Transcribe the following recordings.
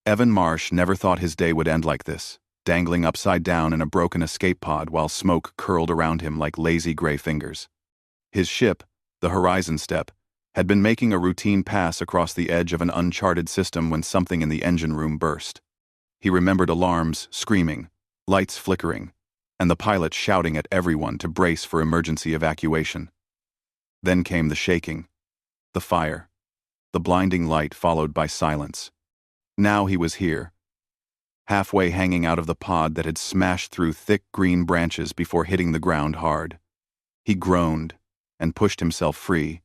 Evan Marsh never thought his day would end like this, dangling upside down in a broken escape pod while smoke curled around him like lazy gray fingers. His ship, the Horizon Step, had been making a routine pass across the edge of an uncharted system when something in the engine room burst. He remembered alarms screaming, lights flickering, and the pilot shouting at everyone to brace for emergency evacuation. Then came the shaking, the fire, the blinding light followed by silence. Now he was here, halfway hanging out of the pod that had smashed through thick green branches before hitting the ground hard. He groaned and pushed himself free,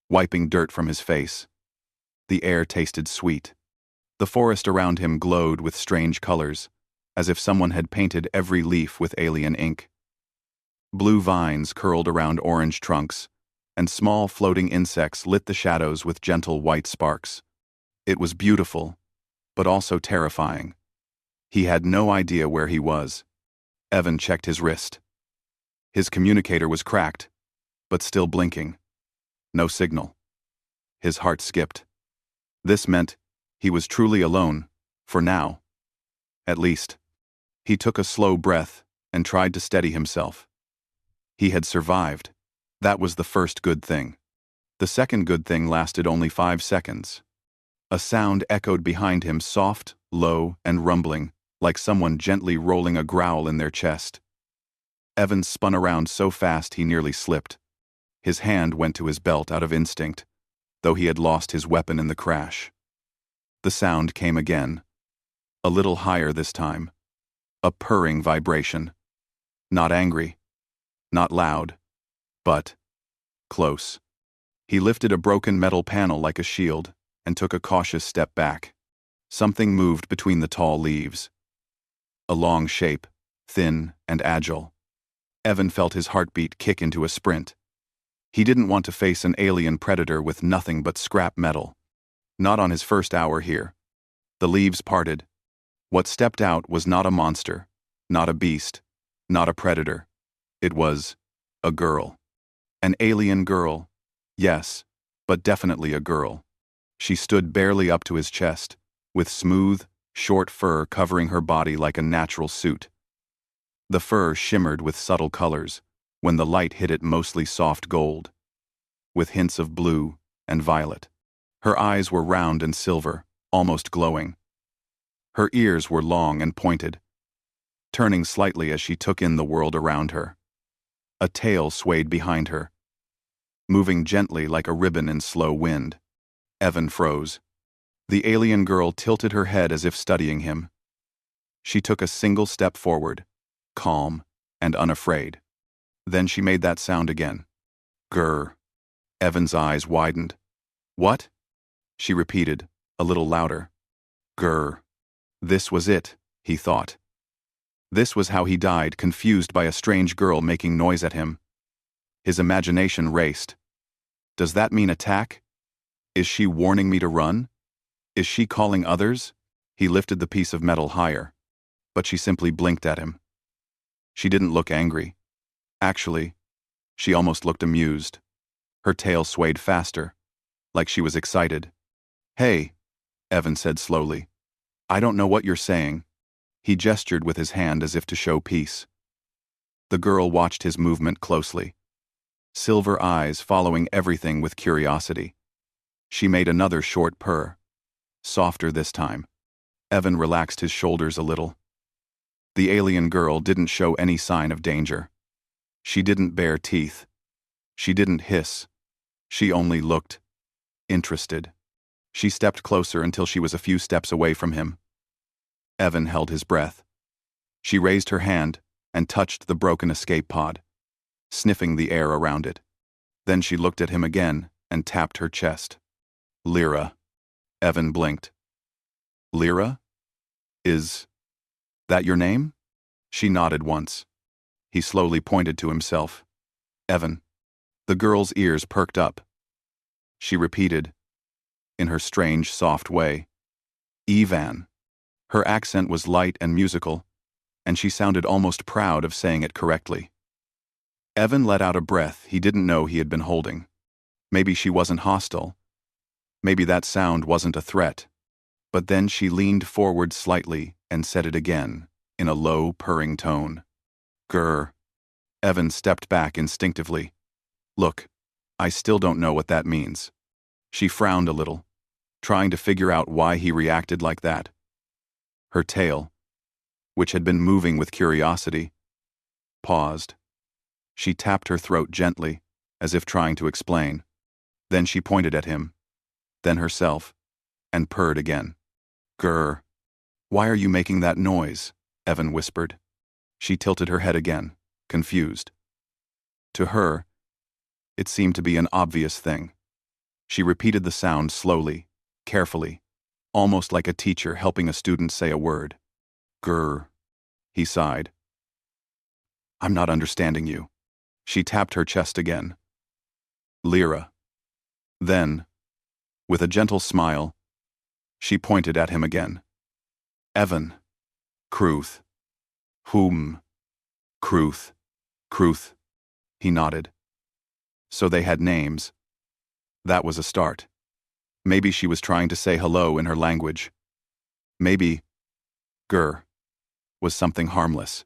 wiping dirt from his face. The air tasted sweet. The forest around him glowed with strange colors, as if someone had painted every leaf with alien ink. Blue vines curled around orange trunks, and small floating insects lit the shadows with gentle white sparks. It was beautiful, but also terrifying. He had no idea where he was. Evan checked his wrist. His communicator was cracked, but still blinking. No signal. His heart skipped. This meant he was truly alone, for now. At least. He took a slow breath and tried to steady himself. He had survived. That was the first good thing. The second good thing lasted only 5 seconds. A sound echoed behind him, soft, low, and rumbling, like someone gently rolling a growl in their chest. Evan spun around so fast he nearly slipped. His hand went to his belt out of instinct, though he had lost his weapon in the crash. The sound came again. A little higher this time. A purring vibration. Not angry. Not loud. But close. He lifted a broken metal panel like a shield and took a cautious step back. Something moved between the tall leaves. A long shape, thin and agile. Evan felt his heartbeat kick into a sprint. He didn't want to face an alien predator with nothing but scrap metal. Not on his first hour here. The leaves parted. What stepped out was not a monster, not a beast, not a predator. It was a girl. An alien girl. Yes, but definitely a girl. She stood barely up to his chest, with smooth, short fur covering her body like a natural suit. The fur shimmered with subtle colors, when the light hit it mostly soft gold, with hints of blue and violet. Her eyes were round and silver, almost glowing. Her ears were long and pointed, turning slightly as she took in the world around her. A tail swayed behind her, moving gently like a ribbon in slow wind. Evan froze. The alien girl tilted her head as if studying him. She took a single step forward, calm and unafraid. Then she made that sound again. Grrr. Evan's eyes widened. What? She repeated, a little louder. Grrr. This was it, he thought. This was how he died, confused by a strange girl making noise at him. His imagination raced. Does that mean attack? Is she warning me to run? Is she calling others? He lifted the piece of metal higher, but she simply blinked at him. She didn't look angry. Actually, she almost looked amused. Her tail swayed faster, like she was excited. Hey, Evan said slowly. I don't know what you're saying. He gestured with his hand as if to show peace. The girl watched his movement closely, silver eyes following everything with curiosity. She made another short purr, softer this time. Evan relaxed his shoulders a little. The alien girl didn't show any sign of danger. She didn't bare teeth. She didn't hiss. She only looked interested. She stepped closer until she was a few steps away from him. Evan held his breath. She raised her hand and touched the broken escape pod, sniffing the air around it. Then she looked at him again and tapped her chest. Lyra. Evan blinked. Lyra? Is that your name? She nodded once. He slowly pointed to himself. Evan. The girl's ears perked up. She repeated, in her strange, soft way, Evan. Her accent was light and musical, and she sounded almost proud of saying it correctly. Evan let out a breath he didn't know he had been holding. Maybe she wasn't hostile. Maybe that sound wasn't a threat. But then she leaned forward slightly and said it again, in a low, purring tone. Grrr. Evan stepped back instinctively. Look, I still don't know what that means. She frowned a little, trying to figure out why he reacted like that. Her tail, which had been moving with curiosity, paused. She tapped her throat gently, as if trying to explain. Then she pointed at him, then herself, and purred again. Grrr. Why are you making that noise? Evan whispered. She tilted her head again, confused. To her, it seemed to be an obvious thing. She repeated the sound slowly, carefully, almost like a teacher helping a student say a word. Grrr. He sighed. I'm not understanding you. She tapped her chest again. Lyra. Then, with a gentle smile, she pointed at him again. Evan. Kruth. Whom? Kruth. Kruth. He nodded. So they had names. That was a start. Maybe she was trying to say hello in her language. Maybe Grrr was something harmless.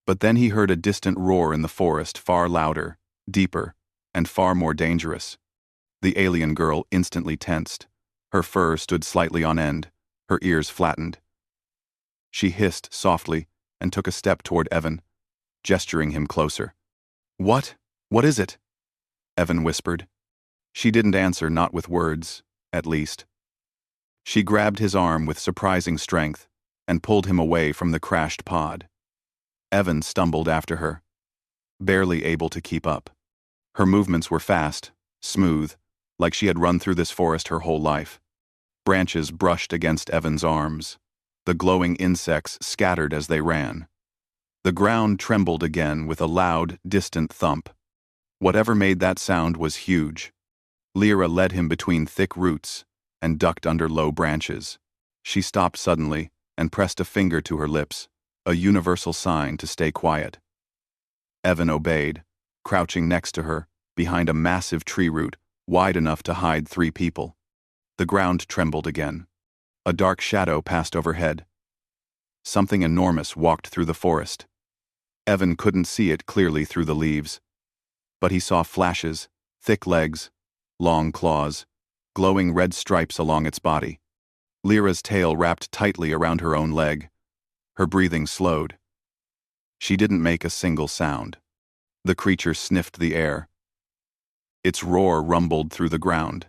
But then he heard a distant roar in the forest, far louder, deeper, and far more dangerous. The alien girl instantly tensed. Her fur stood slightly on end, her ears flattened. She hissed softly and took a step toward Evan, gesturing him closer. What? What is it? Evan whispered. She didn't answer, not with words, at least. She grabbed his arm with surprising strength and pulled him away from the crashed pod. Evan stumbled after her, barely able to keep up. Her movements were fast, smooth, like she had run through this forest her whole life. Branches brushed against Evan's arms. The glowing insects scattered as they ran. The ground trembled again with a loud, distant thump. Whatever made that sound was huge. Lyra led him between thick roots and ducked under low branches. She stopped suddenly and pressed a finger to her lips, a universal sign to stay quiet. Evan obeyed, crouching next to her, behind a massive tree root wide enough to hide 3 people. The ground trembled again. A dark shadow passed overhead. Something enormous walked through the forest. Evan couldn't see it clearly through the leaves, but he saw flashes, thick legs, long claws, glowing red stripes along its body. Lyra's tail wrapped tightly around her own leg. Her breathing slowed. She didn't make a single sound. The creature sniffed the air. Its roar rumbled through the ground.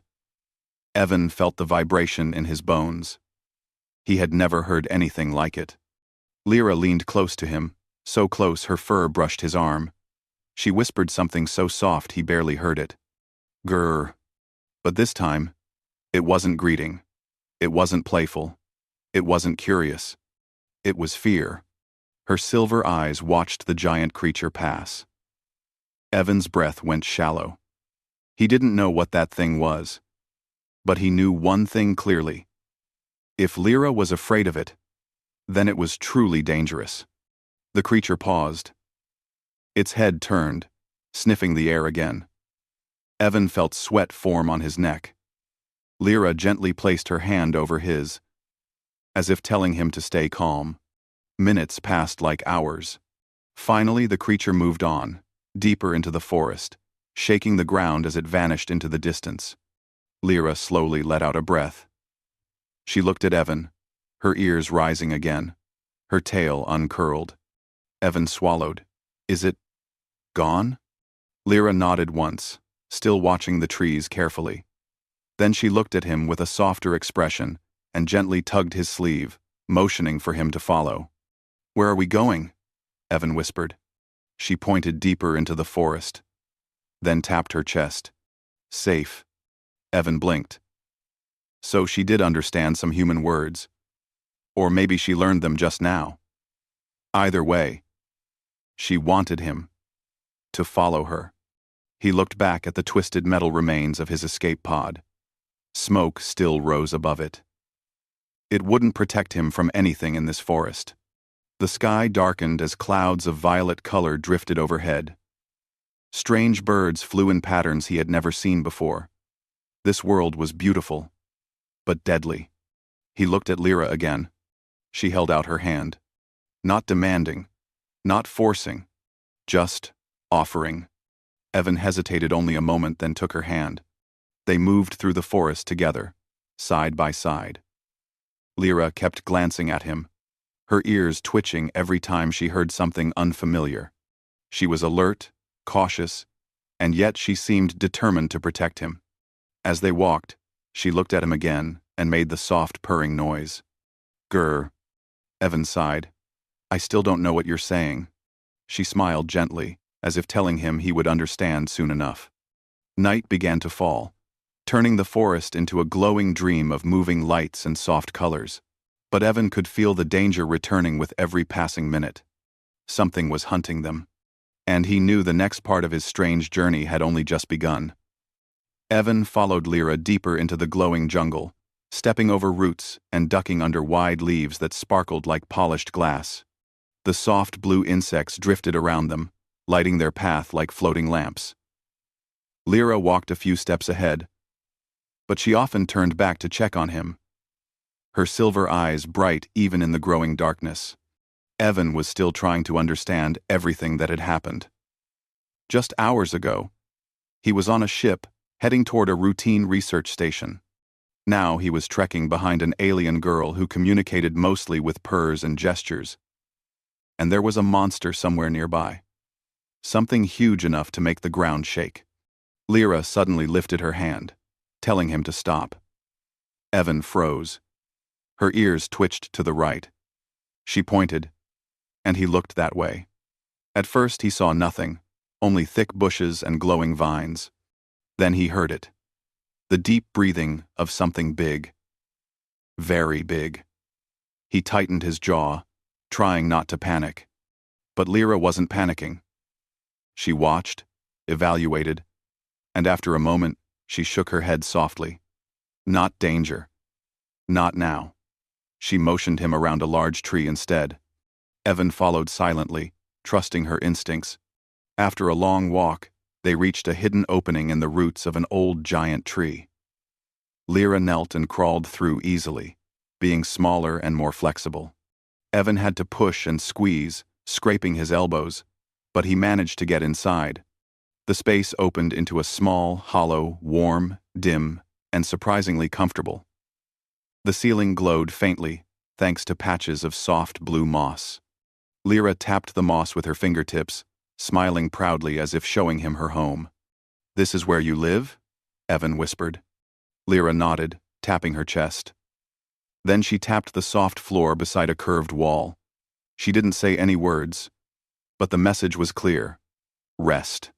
Evan felt the vibration in his bones. He had never heard anything like it. Lyra leaned close to him, so close her fur brushed his arm. She whispered something so soft he barely heard it. Grrr. But this time, it wasn't greeting. It wasn't playful. It wasn't curious. It was fear. Her silver eyes watched the giant creature pass. Evan's breath went shallow. He didn't know what that thing was, but he knew one thing clearly. If Lyra was afraid of it, then it was truly dangerous. The creature paused. Its head turned, sniffing the air again. Evan felt sweat form on his neck. Lyra gently placed her hand over his, as if telling him to stay calm. Minutes passed like hours. Finally, the creature moved on, deeper into the forest, shaking the ground as it vanished into the distance. Lyra slowly let out a breath. She looked at Evan, her ears rising again, her tail uncurled. Evan swallowed. Is it gone? Lyra nodded once, still watching the trees carefully. Then she looked at him with a softer expression and gently tugged his sleeve, motioning for him to follow. Where are we going? Evan whispered. She pointed deeper into the forest, then tapped her chest. Safe. Evan blinked. So she did understand some human words. Or maybe she learned them just now. Either way, she wanted him to follow her. He looked back at the twisted metal remains of his escape pod. Smoke still rose above it. It wouldn't protect him from anything in this forest. The sky darkened as clouds of violet color drifted overhead. Strange birds flew in patterns he had never seen before. This world was beautiful, but deadly. He looked at Lyra again. She held out her hand. Not demanding, not forcing, just offering. Evan hesitated only a moment, then took her hand. They moved through the forest together, side by side. Lyra kept glancing at him, her ears twitching every time she heard something unfamiliar. She was alert, cautious, and yet she seemed determined to protect him. As they walked, she looked at him again and made the soft purring noise. Grrr. Evan sighed. I still don't know what you're saying. She smiled gently, as if telling him he would understand soon enough. Night began to fall, turning the forest into a glowing dream of moving lights and soft colors. But Evan could feel the danger returning with every passing minute. Something was hunting them, and he knew the next part of his strange journey had only just begun. Evan followed Lyra deeper into the glowing jungle, stepping over roots and ducking under wide leaves that sparkled like polished glass. The soft blue insects drifted around them, lighting their path like floating lamps. Lyra walked a few steps ahead, but she often turned back to check on him, her silver eyes bright even in the growing darkness. Evan was still trying to understand everything that had happened. Just hours ago, he was on a ship heading toward a routine research station. Now he was trekking behind an alien girl who communicated mostly with purrs and gestures. And there was a monster somewhere nearby. Something huge enough to make the ground shake. Lyra suddenly lifted her hand, telling him to stop. Evan froze. Her ears twitched to the right. She pointed, and he looked that way. At first he saw nothing, only thick bushes and glowing vines. Then he heard it. The deep breathing of something big. Very big. He tightened his jaw, trying not to panic. But Lyra wasn't panicking. She watched, evaluated, and after a moment, she shook her head softly. Not danger. Not now. She motioned him around a large tree instead. Evan followed silently, trusting her instincts. After a long walk, they reached a hidden opening in the roots of an old giant tree. Lyra knelt and crawled through easily, being smaller and more flexible. Evan had to push and squeeze, scraping his elbows, but he managed to get inside. The space opened into a small, hollow, warm, dim, and surprisingly comfortable. The ceiling glowed faintly, thanks to patches of soft blue moss. Lyra tapped the moss with her fingertips, smiling proudly as if showing him her home. "This is where you live?" Evan whispered. Lyra nodded, tapping her chest. Then she tapped the soft floor beside a curved wall. She didn't say any words, but the message was clear. Rest.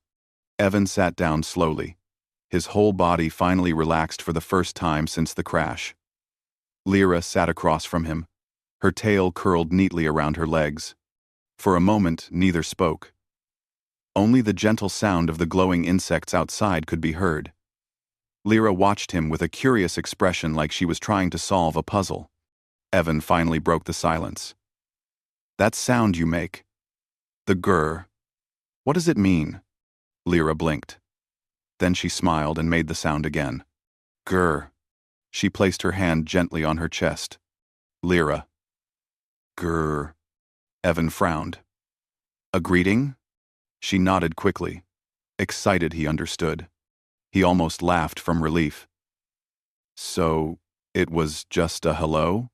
Evan sat down slowly. His whole body finally relaxed for the first time since the crash. Lyra sat across from him, her tail curled neatly around her legs. For a moment, neither spoke. Only the gentle sound of the glowing insects outside could be heard. Lyra watched him with a curious expression, like she was trying to solve a puzzle. Evan finally broke the silence. "That sound you make. The grrr. What does it mean?" Lyra blinked. Then she smiled and made the sound again. Grrr. She placed her hand gently on her chest. Lyra. Grrr. Evan frowned. "A greeting?" She nodded quickly, excited he understood. He almost laughed from relief. "So, it was just a hello?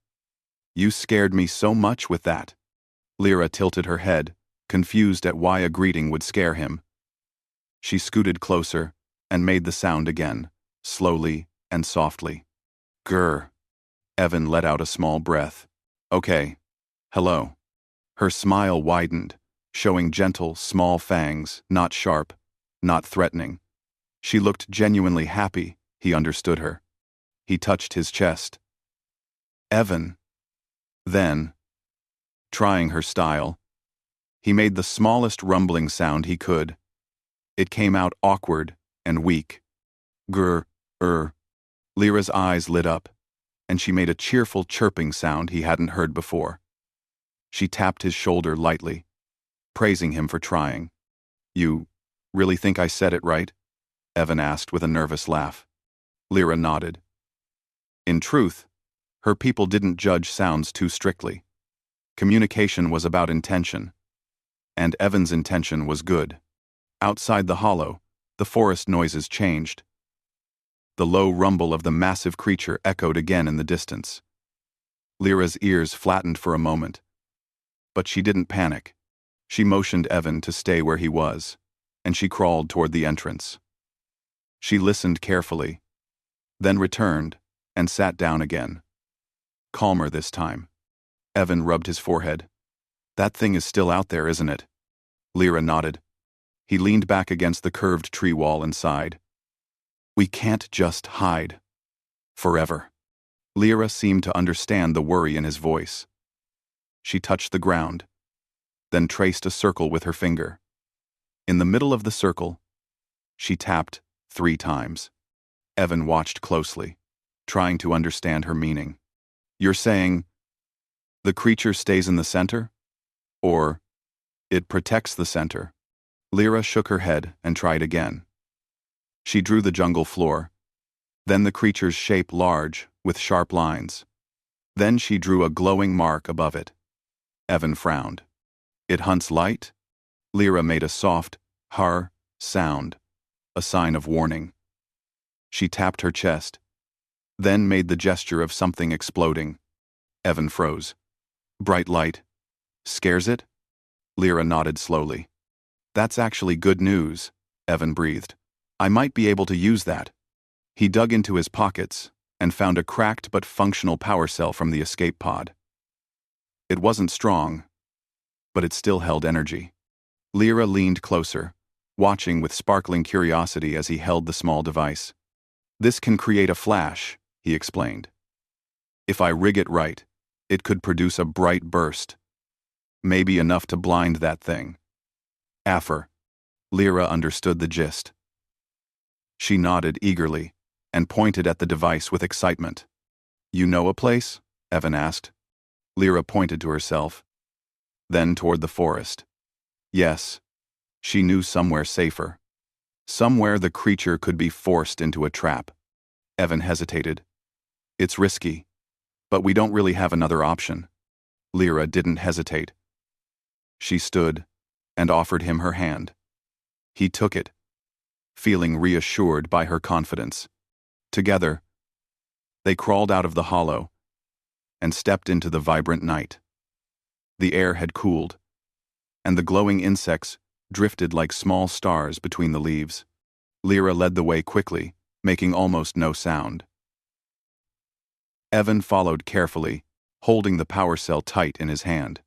You scared me so much with that." Lyra tilted her head, confused at why a greeting would scare him. She scooted closer and made the sound again, slowly and softly. Grrr. Evan let out a small breath. "Okay. Hello." Her smile widened, showing gentle, small fangs, not sharp, not threatening. She looked genuinely happy. He understood her. He touched his chest. "Evan." Then, trying her style, he made the smallest rumbling sound he could. It came out awkward and weak. Grrr. Lyra's eyes lit up, and she made a cheerful chirping sound he hadn't heard before. She tapped his shoulder lightly, praising him for trying. "You really think I said it right?" Evan asked with a nervous laugh. Lyra nodded. In truth, Her people didn't judge sounds too strictly. Communication was about intention. And Evan's intention was good. Outside the hollow, the forest noises changed. The low rumble of the massive creature echoed again in the distance. Lyra's ears flattened for a moment. But she didn't panic. She motioned Evan to stay where he was, and she crawled toward the entrance. She listened carefully, then returned and sat down again. Calmer this time. Evan rubbed his forehead. That thing is still out there, isn't it? Lyra nodded. He leaned back against the curved tree wall and sighed. We can't just hide. Forever. Lyra seemed to understand the worry in his voice. She touched the ground, then traced a circle with her finger. In the middle of the circle, she tapped 3 times. Evan watched closely, trying to understand her meaning. You're saying the creature stays in the center? Or it protects the center? Lyra shook her head and tried again. She drew the jungle floor, then the creature's shape large, with sharp lines. Then she drew a glowing mark above it. Evan frowned. It hunts light? Lyra made a soft, har sound, a sign of warning. She tapped her chest, then made the gesture of something exploding. Evan froze. Bright light. Scares it? Lyra nodded slowly. That's actually good news, Evan breathed. I might be able to use that. He dug into his pockets and found a cracked but functional power cell from the escape pod. It wasn't strong, but it still held energy. Lyra leaned closer, watching with sparkling curiosity as he held the small device. This can create a flash, he explained. If I rig it right, it could produce a bright burst. Maybe enough to blind that thing. Affer. Lyra understood the gist. She nodded eagerly and pointed at the device with excitement. You know a place? Evan asked. Lyra pointed to herself, then toward the forest. Yes, she knew somewhere safer. Somewhere the creature could be forced into a trap. Evan hesitated. It's risky, but we don't really have another option. Lyra didn't hesitate. She stood and offered him her hand. He took it, feeling reassured by her confidence. Together, they crawled out of the hollow and stepped into the vibrant night. The air had cooled, and the glowing insects drifted like small stars between the leaves. Lyra led the way quickly, making almost no sound. Evan followed carefully, holding the power cell tight in his hand.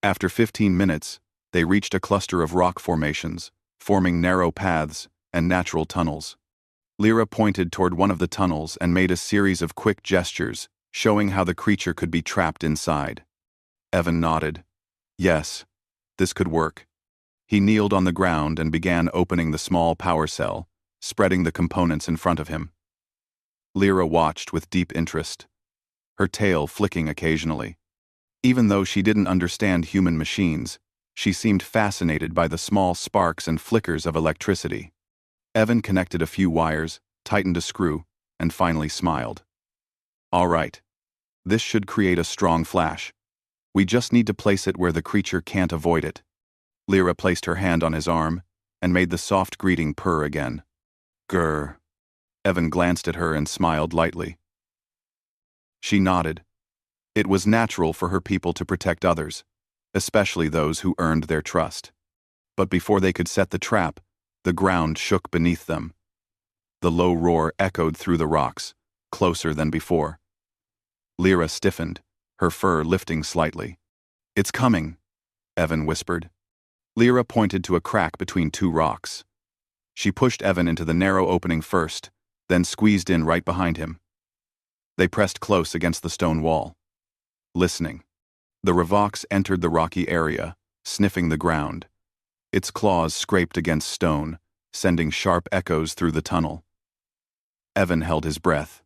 After 15 minutes, they reached a cluster of rock formations, forming narrow paths and natural tunnels. Lyra pointed toward one of the tunnels and made a series of quick gestures, showing how the creature could be trapped inside. Evan nodded. Yes, this could work. He kneeled on the ground and began opening the small power cell, spreading the components in front of him. Lyra watched with deep interest, her tail flicking occasionally. Even though she didn't understand human machines, she seemed fascinated by the small sparks and flickers of electricity. Evan connected a few wires, tightened a screw, and finally smiled. All right. This should create a strong flash. We just need to place it where the creature can't avoid it. Lyra placed her hand on his arm and made the soft greeting purr again. Grrr. Evan glanced at her and smiled lightly. She nodded. It was natural for her people to protect others, especially those who earned their trust. But before they could set the trap, the ground shook beneath them. The low roar echoed through the rocks, closer than before. Lyra stiffened, her fur lifting slightly. It's coming, Evan whispered. Lyra pointed to a crack between 2 rocks. She pushed Evan into the narrow opening first, then squeezed in right behind him. They pressed close against the stone wall, listening. The Revox entered the rocky area, sniffing the ground. Its claws scraped against stone, sending sharp echoes through the tunnel. Evan held his breath.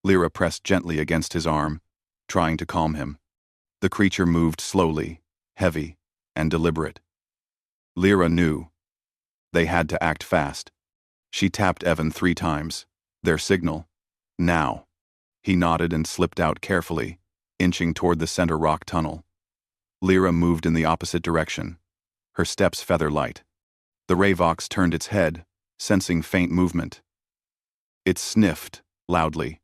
Lyra pressed gently against his arm, trying to calm him. The creature moved slowly, heavy, and deliberate. Lyra knew. They had to act fast. She tapped Evan 3 times. Their signal. Now. He nodded and slipped out carefully, inching toward the center rock tunnel. Lyra moved in the opposite direction, her steps feather-light. The Ravox turned its head, sensing faint movement. It sniffed, loudly,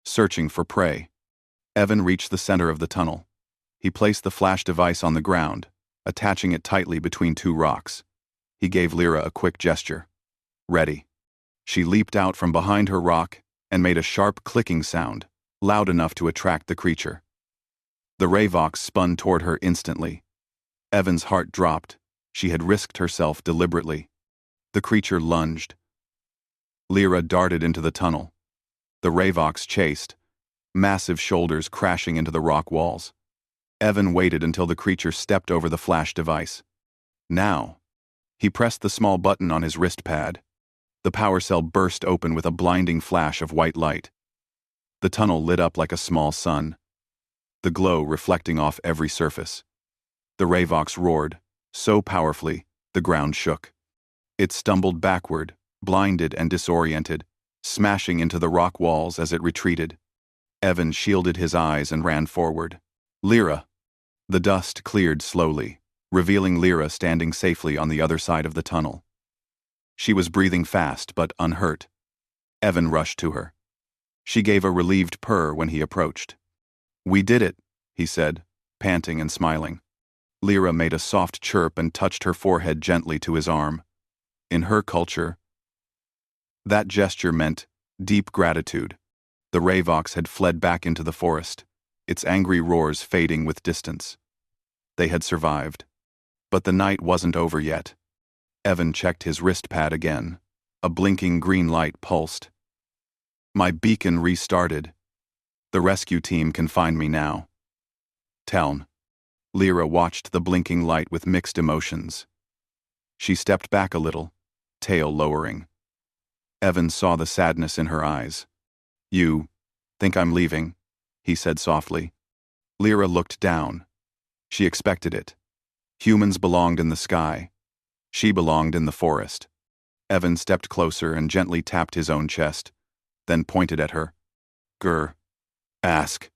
searching for prey. Evan reached the center of the tunnel. He placed the flash device on the ground, attaching it tightly between two rocks. He gave Lyra a quick gesture. Ready. She leaped out from behind her rock and made a sharp clicking sound, loud enough to attract the creature. The Ravox spun toward her instantly. Evan's heart dropped. She had risked herself deliberately. The creature lunged. Lyra darted into the tunnel. The Ravox chased, massive shoulders crashing into the rock walls. Evan waited until the creature stepped over the flash device. Now. He pressed the small button on his wrist pad. The power cell burst open with a blinding flash of white light. The tunnel lit up like a small sun, the glow reflecting off every surface. The Ravox roared, so powerfully, the ground shook. It stumbled backward, blinded and disoriented, smashing into the rock walls as it retreated. Evan shielded his eyes and ran forward. Lyra! The dust cleared slowly, revealing Lyra standing safely on the other side of the tunnel. She was breathing fast but unhurt. Evan rushed to her. She gave a relieved purr when he approached. "We did it," he said, panting and smiling. Lyra made a soft chirp and touched her forehead gently to his arm. In her culture, that gesture meant deep gratitude. The Ravox had fled back into the forest, its angry roars fading with distance. They had survived. But the night wasn't over yet. Evan checked his wrist pad again. A blinking green light pulsed. My beacon restarted. The rescue team can find me now. Town. Lyra watched the blinking light with mixed emotions. She stepped back a little, tail lowering. Evan saw the sadness in her eyes. You think I'm leaving? He said softly. Lyra looked down. She expected it. Humans belonged in the sky. She belonged in the forest. Evan stepped closer and gently tapped his own chest, then pointed at her. Grrr. Ask.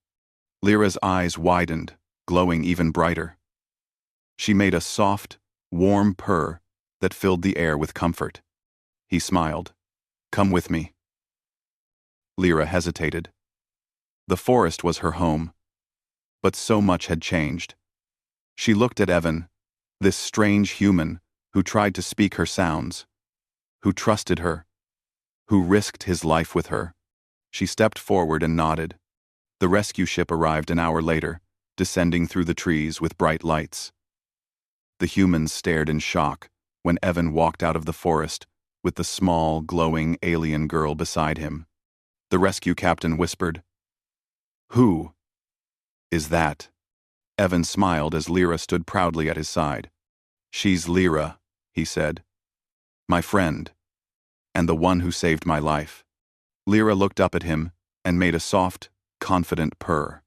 Lyra's eyes widened, glowing even brighter. She made a soft, warm purr that filled the air with comfort. He smiled. Come with me. Lyra hesitated. The forest was her home, but so much had changed. She looked at Evan, this strange human who tried to speak her sounds, who trusted her, who risked his life with her. She stepped forward and nodded. The rescue ship arrived an hour later, descending through the trees with bright lights. The humans stared in shock when Evan walked out of the forest with the small, glowing alien girl beside him. The rescue captain whispered, Who is that? Evan smiled as Lyra stood proudly at his side. She's Lyra, he said. My friend, and the one who saved my life. Lyra looked up at him and made a soft, confident purr.